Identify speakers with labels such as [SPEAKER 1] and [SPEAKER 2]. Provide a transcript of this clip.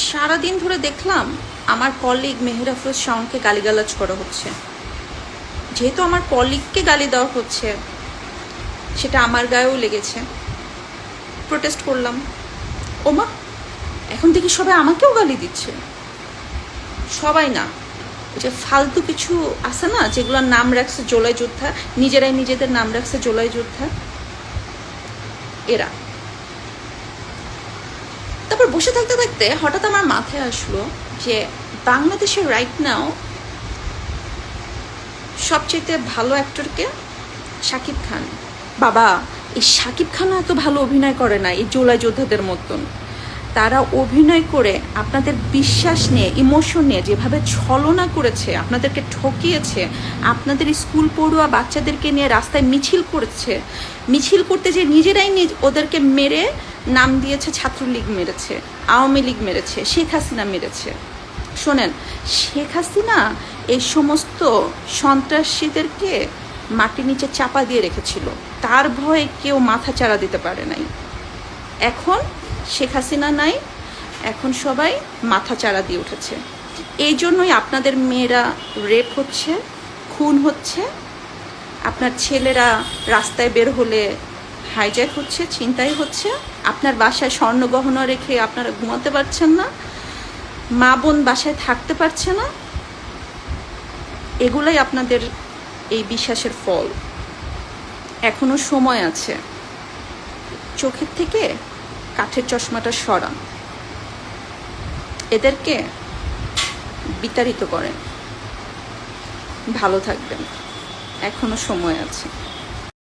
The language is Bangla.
[SPEAKER 1] সারাদিন ধরে দেখলাম আমার কলিগ মেহের আফরোজ শাওনকে গালিগালাজ করা হচ্ছে। যেহেতু আমার কলিগকে গালি দেওয়া হচ্ছে, সেটা আমার গায়েও লেগেছে। প্রোটেস্ট করলাম। ওমা, এখন দেখি সবাই আমাকেও গালি দিচ্ছে। সবাই না, ওই যে ফালতু কিছু আছে না, যেগুলোর নাম রাখছে জোলাই যোদ্ধা, নিজেরাই নিজেদের নাম রাখছে জোলাই যোদ্ধা, এরা। তারপর বসে থাকতে থাকতে হঠাৎ আমার মাথায় আসলো যে বাংলাদেশের রাইট নাও সবচেয়ে ভালো অ্যাক্টরকে শাকিব খান। বাবা, এই শাকিব খানও এত ভালো অভিনয় করে না এই জোলাই যোদ্ধাদের মতন। তারা অভিনয় করে আপনাদের বিশ্বাস নিয়ে, ইমোশন নিয়ে যেভাবে ছলনা করেছে, আপনাদেরকে ঠকিয়েছে, আপনাদের স্কুল পড়ুয়া বাচ্চাদেরকে নিয়ে রাস্তায় মিছিল করেছে, মিছিল করতে যে নিজেরাই ওদেরকে মেরে নাম দিয়েছে ছাত্রলীগ মেরেছে, আওয়ামী লীগ মেরেছে, শেখ হাসিনা মেরেছে। শোনেন, শেখ হাসিনা এই সমস্ত সন্ত্রাসীদেরকে মাটির নিচে চাপা দিয়ে রেখেছিল, তার ভয়ে কেউ মাথা চাড়া দিতে পারে নাই। এখন শেখ হাসিনা নাই, এখন সবাই মাথা চাড়া দিয়ে উঠেছে। এই জন্যই আপনাদের মেয়েরা রেপ হচ্ছে, খুন হচ্ছে, আপনার ছেলেরা রাস্তায় বের হলে হাইজ্যাক হচ্ছে, ছিনতাই হচ্ছে, আপনার বাসায় স্বর্ণ গহনা রেখে আপনারা ঘুমাতে পারছেন না, মা বোন বাসায় থাকতে পারছে না। এগুলাই আপনাদের এই বিশ্বাসের ফল। এখনো সময় আছে, চোখের থেকে কাঠের চশমাটা সরান, এদেরকে বিতাড়িত করেন। ভালো থাকবেন, এখনো সময় আছে।